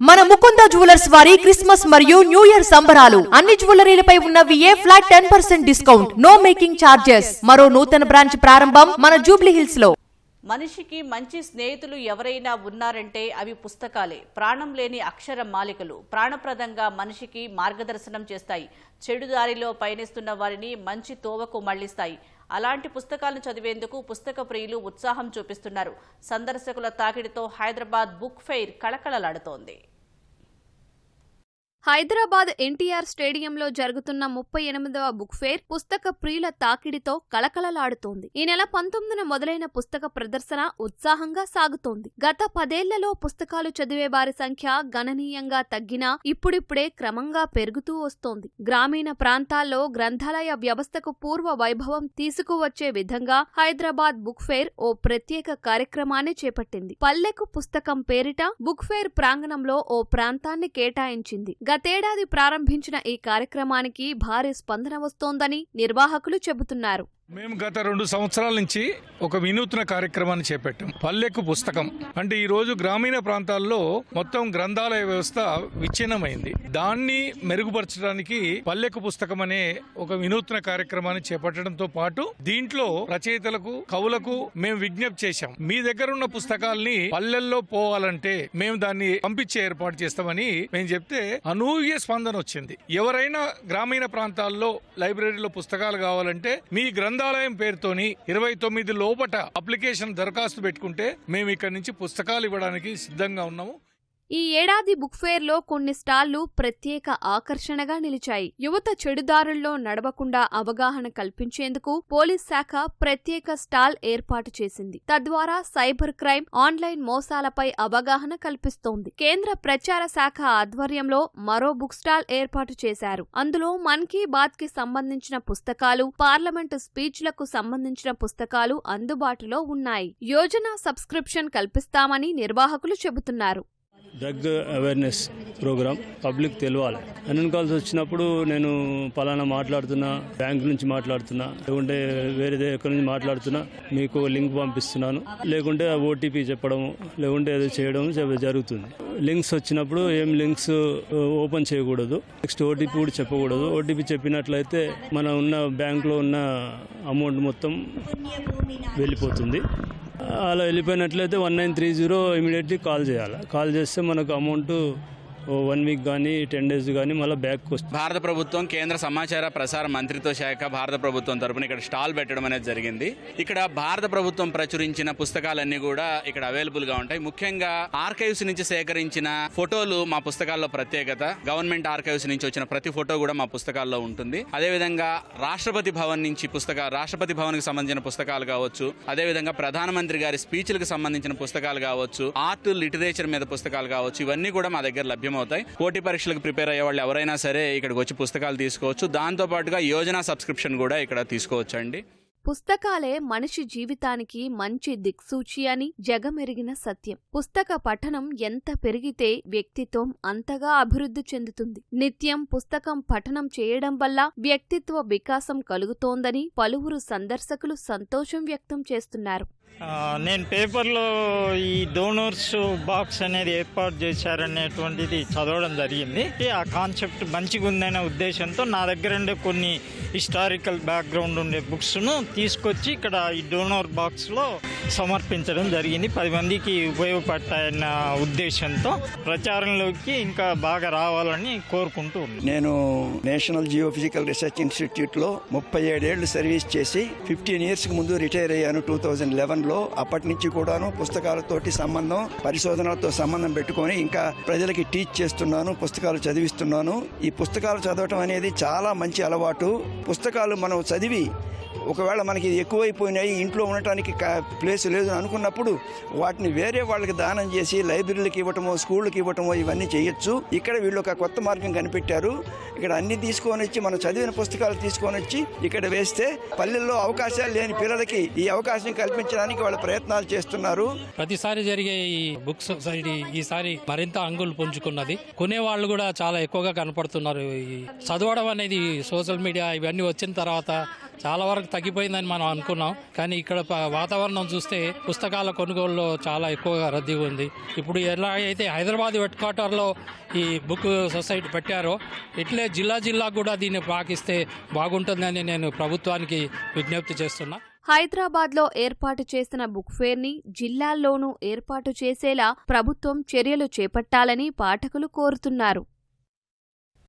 మన ముకుంద జ్యువెలర్స్ వారి క్రిస్మస్ మరియు న్యూ ఇయర్ సంబరాలు అన్ని జ్యువెలరీలపై ఉన్న VA flat 10% discount, no making charges. మరో నూతన బ్రాంచ్ ప్రారంభం మన జూబ్లీ హిల్స్ లో. మనిషికి మంచి స్నేహితులు ఎవరైనా ఉన్నారంటే అవి పుస్తకాలే. ప్రాణం లేని అక్షర మాలికలు ప్రాణప్రదంగా మనిషికి మార్గదర్శనం చేస్తాయి. చెడు దారిలో పయనిస్తున్న వారిని మంచి తోవకు మళ్లిస్తాయి. అలాంటి పుస్తకాలను చదివేందుకు పుస్తక ప్రియులు ఉత్సాహం చూపిస్తున్నారు. సందర్శకుల తాకిడితో హైదరాబాద్ బుక్ ఫెయిర్ కళకళలాడుతోంది. హైదరాబాద్ ఎన్టీఆర్ స్టేడియంలో జరుగుతున్న 38వ బుక్ ఫేర్ పుస్తక ప్రియుల తాకిడితో కళకళలాడుతోంది. ఈ నెల 19న మొదలైన పుస్తక ప్రదర్శన ఉత్సాహంగా సాగుతోంది. గత 10 ఏళ్లలో పుస్తకాలు చదివే వారి సంఖ్య గణనీయంగా తగ్గినా ఇప్పుడిప్పుడే క్రమంగా పెరుగుతూ వస్తోంది. గ్రామీణ ప్రాంతాల్లో గ్రంథాలయ వ్యవస్థకు పూర్వ వైభవం తీసుకువచ్చే విధంగా హైదరాబాద్ బుక్ ఫేర్ ఓ ప్రత్యేక కార్యక్రమాన్ని చేపట్టింది. పల్లెకు పుస్తకం పేరిట బుక్ ఫేర్ ప్రాంగణంలో ఓ ప్రాంతాన్ని కేటాయించింది. గతేడాది ప్రారంభించిన ఈ కార్యక్రమానికి భారీ స్పందన వస్తోందని నిర్వాహకులు చెబుతున్నారు. మేము గత 2 సంవత్సరాల నుంచి ఒక వినూత్న కార్యక్రమాన్ని చేపట్టాం. పల్లెకు పుస్తకం అంటే ఈ రోజు గ్రామీణ ప్రాంతాల్లో మొత్తం గ్రంథాలయ వ్యవస్థ విచ్ఛిన్నమైంది. దాన్ని మెరుగుపరచడానికి పల్లెకు పుస్తకం అనే ఒక వినూత్న కార్యక్రమాన్ని చేపట్టడంతో పాటు దీంట్లో రచయితలకు, కవులకు మేము విజ్ఞప్తి చేశాం. మీ దగ్గర ఉన్న పుస్తకాల్ని పల్లెల్లో పోవాలంటే మేము దాన్ని పంపించే ఏర్పాటు చేస్తామని మేము చెప్తే అనూహ్య స్పందన వచ్చింది. ఎవరైనా గ్రామీణ ప్రాంతాల్లో లైబ్రరీలో పుస్తకాలు కావాలంటే మీ గ్రంథాలయం పేరుతోని 29 లోపట అప్లికేషన్ దరఖాస్తు పెట్టుకుంటే మేము ఇక్కడ నుంచి పుస్తకాలు ఇవ్వడానికి సిద్ధంగా ఉన్నాము. ఈ ఏడాది బుక్ ఫేర్ లో కొన్ని స్టాళ్లు ప్రత్యేక ఆకర్షణగా నిలిచాయి. యువత చెడుదారుల్లో నడవకుండా అవగాహన కల్పించేందుకు పోలీస్ శాఖ ప్రత్యేక స్టాల్ ఏర్పాటు చేసింది. తద్వారా సైబర్ క్రైమ్, ఆన్లైన్ మోసాలపై అవగాహన కల్పిస్తోంది. కేంద్ర ప్రచార శాఖ ఆధ్వర్యంలో మరో బుక్ స్టాల్ ఏర్పాటు చేశారు. అందులో మన్ కీ బాత్ కి సంబంధించిన పుస్తకాలు, పార్లమెంటు స్పీచ్లకు సంబంధించిన పుస్తకాలు అందుబాటులో ఉన్నాయి. యోజన సబ్స్క్రిప్షన్ కల్పిస్తామని నిర్వాహకులు చెబుతున్నారు. డ్రగ్ అవేర్నెస్ ప్రోగ్రామ్ పబ్లిక్ తెలియాలి. అన్ని కాల్స్ వచ్చినప్పుడు నేను పలానా మాట్లాడుతున్నా, బ్యాంక్ నుంచి మాట్లాడుతున్నా, లేకుంటే వేరే ఎక్కడి నుంచి మాట్లాడుతున్నా, మీకు లింక్ పంపిస్తున్నాను, లేకుంటే ఓటీపీ చెప్పడము, లేకుంటే ఏదో చేయడం జరుగుతుంది. లింక్స్ వచ్చినప్పుడు ఏం లింక్స్ ఓపెన్ చేయకూడదు, నెక్స్ట్ ఓటీపీ కూడా చెప్పకూడదు. ఓటీపీ చెప్పినట్లయితే మన ఉన్న బ్యాంక్లో ఉన్న అమౌంట్ మొత్తం వెళ్ళిపోతుంది. అలా వెళ్ళిపోయినట్లయితే 1930 ఇమీడియట్లీ కాల్ చేయాలి. కాల్ చేస్తే మనకు అమౌంట్ 1 వీక్ కానీ 10 డేస్ కానీ మళ్ళీ బ్యాక్ వస్తుంది. భారత ప్రభుత్వం కేంద్ర సమాచార ప్రసార మంత్రిత్వ శాఖ భారత ప్రభుత్వం తరపున ఇక్కడ స్టాల్ పెట్టడం అనేది జరిగింది. ఇక్కడ భారత ప్రభుత్వం ప్రచురించిన పుస్తకాలన్నీ కూడా ఇక్కడ అవైలబుల్ గా ఉంటాయి. ముఖ్యంగా ఆర్కైవ్స్ నుంచి సేకరించిన ఫోటోలు మా పుస్తకాల్లో ప్రత్యేకత. గవర్నమెంట్ ఆర్కైవ్స్ నుంచి వచ్చిన ప్రతి ఫోటో కూడా మా పుస్తకాల్లో ఉంటుంది. అదేవిధంగా రాష్ట్రపతి భవన్ నుంచి రాష్ట్రపతి భవన్ కి సంబంధించిన పుస్తకాలు కావచ్చు, అదేవిధంగా ప్రధానమంత్రి గారి స్పీచ్లకు సంబంధించిన పుస్తకాలు కావచ్చు, ఆర్ట్ లిటరేచర్ మీద పుస్తకాలు కావచ్చు, ఇవన్నీ కూడా మా దగ్గర లభ్యం అవుతాయి. పోటీ పరీక్షలకు ప్రిపేర్ అయ్యే వాళ్ళు ఎవరైనా సరే ఇక్కడికి వచ్చి పుస్తకాలు తీసుకోవచ్చు. దాంతో పాటుగా యోజన సబ్స్క్రిప్షన్ కూడా ఇక్కడ తీసుకోవచ్చు అండి. పుస్తకాలే మనిషి జీవితానికి మంచి దిక్సూచి అని జగమెరిగిన సత్యం. పుస్తక పఠనం ఎంత పెరిగితే వ్యక్తిత్వం అంతగా అభివృద్ధి చెందుతుంది. నిత్యం పుస్తకం పఠనం చేయడం వల్ల వ్యక్తిత్వ వికాసం కలుగుతోందని పలువురు సందర్శకులు సంతోషం వ్యక్తం చేస్తున్నారు. నేను పేపర్లో ఈ డోనర్స్ బాక్స్ అనేది ఏర్పాటు చేశారనేటువంటిది చదవడం జరిగింది. ఆ కాన్సెప్ట్ మంచిగా ఉందనే ఉద్దేశంతో నా దగ్గర ఉండే కొన్ని హిస్టారికల్ బ్యాక్గ్రౌండ్ ఉండే బుక్స్ను తీసుకొచ్చి ఇక్కడ ఈ డోనర్ బాక్స్లో సమర్పించడం జరిగింది. 10 మందికి ఉపయోగపడతాయన్న ఉద్దేశంతో ప్రచారంలోకి ఇంకా బాగా రావాలని కోరుకుంటూ ఉన్నాను. నేను నేషనల్ జియోఫిజికల్ రీసెర్చ్ ఇన్స్టిట్యూట్లో 37 ఏళ్లు సర్వీస్ చేసి 15 ఇయర్స్కి ముందు రిటైర్ అయ్యాను 2011లో. అప్పటి నుంచి కూడాను పుస్తకాలతోటి సంబంధం, పరిశోధనలతో సంబంధం పెట్టుకొని ఇంకా ప్రజలకి టీచ్ చేస్తున్నాను, పుస్తకాలు చదివిస్తున్నాను. ఈ పుస్తకాలు చదవటం అనేది చాలా మంచి అలవాటు. పుస్తకాలు మనం చదివి ఒకవేళ మనకి ఎక్కువైపోయినాయి, ఇంట్లో ఉండటానికి ప్లేస్ లేదు అనుకున్నప్పుడు వాటిని వేరే వాళ్ళకి దానం చేసి లైబ్రరీలకు ఇవ్వటమో, స్కూళ్ళకి ఇవ్వటమో ఇవన్నీ చేయొచ్చు. ఇక్కడ వీళ్ళు ఒక కొత్త మార్గం కనిపెట్టారు. ఇక్కడ అన్ని తీసుకొని వచ్చి మనం చదివిన పుస్తకాలు తీసుకొని వచ్చి ఇక్కడ వేస్తే పల్లెల్లో అవకాశాలు లేని పిల్లలకి ఈ అవకాశం కల్పించడానికి వాళ్ళు ప్రయత్నాలు చేస్తున్నారు. ప్రతిసారి జరిగే ఈ బుక్ సొసైటీ ఈసారి మరింత అంగులు పుంజుకున్నది. కొనేవాళ్ళు కూడా చాలా ఎక్కువగా కనపడుతున్నారు. చదవడం అనేది సోషల్ మీడియా ఇవన్నీ వచ్చిన తర్వాత చాలా వరకు తగ్గిపోయిందని మనం అనుకున్నాం. కానీ ఇక్కడ వాతావరణం చూస్తే పుస్తకాల కొనుగోలులో చాలా ఎక్కువగా రద్దీ ఉంది. ఇప్పుడు ఎలా అయితే హైదరాబాద్ హెడ్ క్వార్టర్లో ఈ బుక్ సొసైటీ పెట్టారో ఇట్లే జిల్లా కూడా దీన్ని పాకిస్తే బాగుంటుందని నేను ప్రభుత్వానికి విజ్ఞప్తి చేస్తున్నా. హైదరాబాద్లో ఏర్పాటు చేసిన బుక్ ఫేర్ని జిల్లాల్లోనూ ఏర్పాటు చేసేలా ప్రభుత్వం చర్యలు చేపట్టాలని పాఠకులు కోరుతున్నారు.